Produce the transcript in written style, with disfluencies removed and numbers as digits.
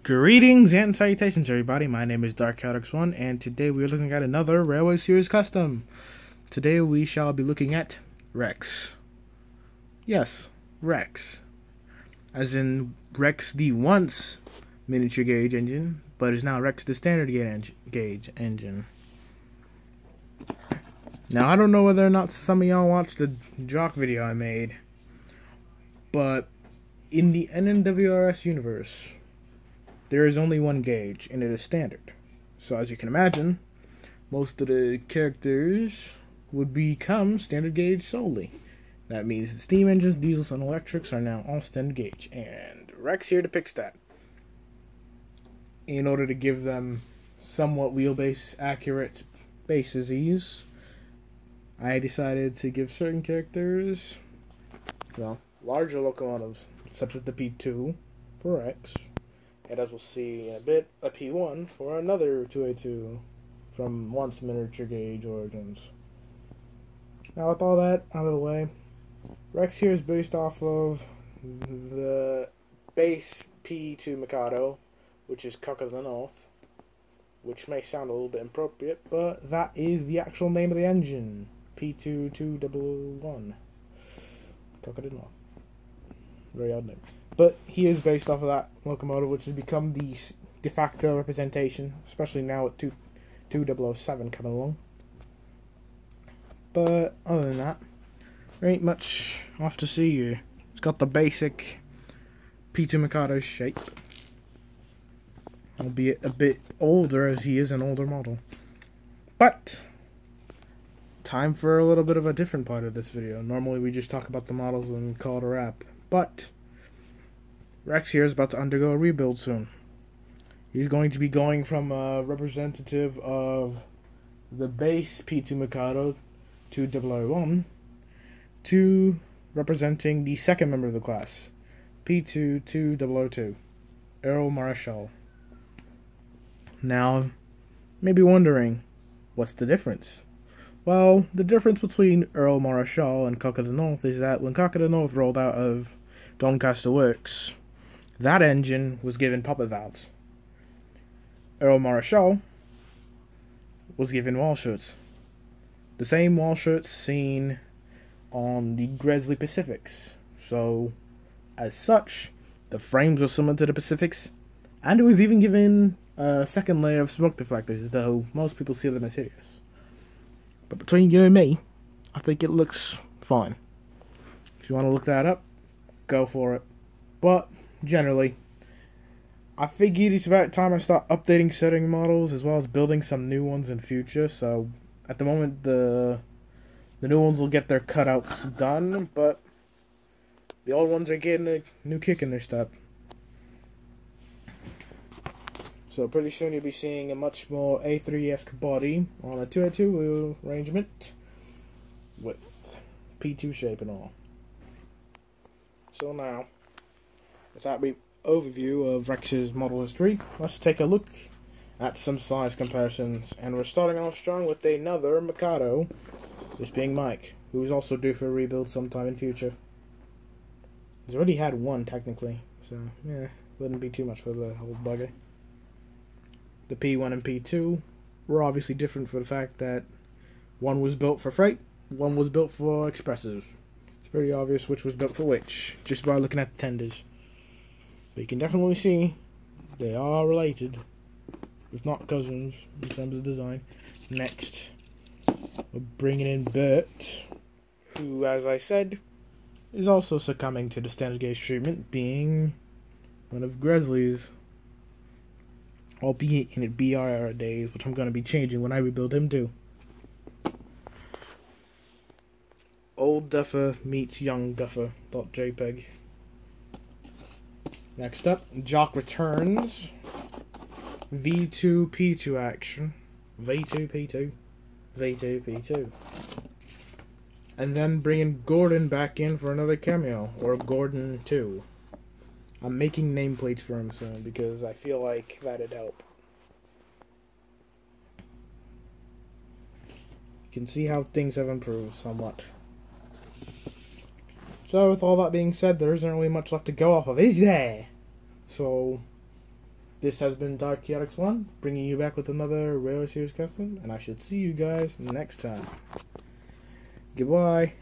Greetings and salutations, everybody. My name is DarkCalyx1, and today we are looking at another RWS Custom. Today we shall be looking at Rex. Yes, Rex. As in Rex the once miniature gauge engine, but is now Rex the standard gauge engine. Now, I don't know whether or not some of y'all watched the Jock video I made, but in the NNWRS universe, there is only one gauge, and it is standard. So as you can imagine, most of the characters would become standard gauge solely. That means the steam engines, diesels, and electrics are now all standard gauge, and Rex here depicts that. In order to give them somewhat wheelbase accurate bases, I decided to give certain characters, well, larger locomotives, such as the P2 for Rex. And as we'll see in a bit, a P1 for another 2A2 from once miniature gauge origins. Now with all that out of the way, Rex here is based off of the base P2 Mikado, which is Cock of the North, which may sound a little bit inappropriate, but that is the actual name of the engine, P2-201, Cock of the North. Very odd name. But he is based off of that locomotive, which has become the de facto representation, especially now with 2007 coming along. But other than that, there ain't much off to see here. It's got the basic P2 Mikado shape, albeit a bit older as he is an older model. But time for a little bit of a different part of this video. Normally we just talk about the models and call it a wrap, but Rex here is about to undergo a rebuild soon. He's going to be going from a representative of the base P2 Mikado 2001 to representing the second member of the class, P2-2002, Earl Marshall. Now, you may be wondering, what's the difference? Well, the difference between Earl Marshall and Cock of the North is that when Cock of the North rolled out of Doncaster Works, that engine was given poppet valves. Earl Marshall was given wall shirts. The same wall shirts seen on the Gresley Pacifics. So, as such, the frames were similar to the Pacifics, and it was even given a second layer of smoke deflectors, though most people see them as hideous. But between you and me, I think it looks fine. If you want to look that up, go for it. But generally, I figured it's about time I start updating certain models as well as building some new ones in future. So at the moment, the new ones will get their cutouts done, but the old ones are getting a new kick in their step. So pretty soon you'll be seeing a much more A3-esque body on a 2A2 wheel arrangement with P2 shape and all. So now, with that brief overview of Rex's model history, let's take a look at some size comparisons. And we're starting off strong with another Mikado, this being Mike, who is also due for a rebuild sometime in future. He's already had one, technically, so yeah, wouldn't be too much for the whole bugger. The P1 and P2 were obviously different for the fact that one was built for freight, one was built for expresses. It's pretty obvious which was built for which, just by looking at the tenders. But you can definitely see they are related, if not cousins, in terms of design. Next, we're bringing in Bert, who, as I said, is also succumbing to the standard gauge treatment, being one of Gresley's, albeit in its BR days, which I'm going to be changing when I rebuild him too. Old Duffer meets Young Duffer.jpg. Next up, Jock returns. V2P2 action. V2P2. V2P2. And then bringing Gordon back in for another cameo, or Gordon 2. I'm making nameplates for him soon because I feel like that'd help. You can see how things have improved somewhat. So with all that being said, there isn't really much left to go off of, is there? So This has been Dark Chaotix 1, bringing you back with another RWS Custom, and I should see you guys next time. Goodbye.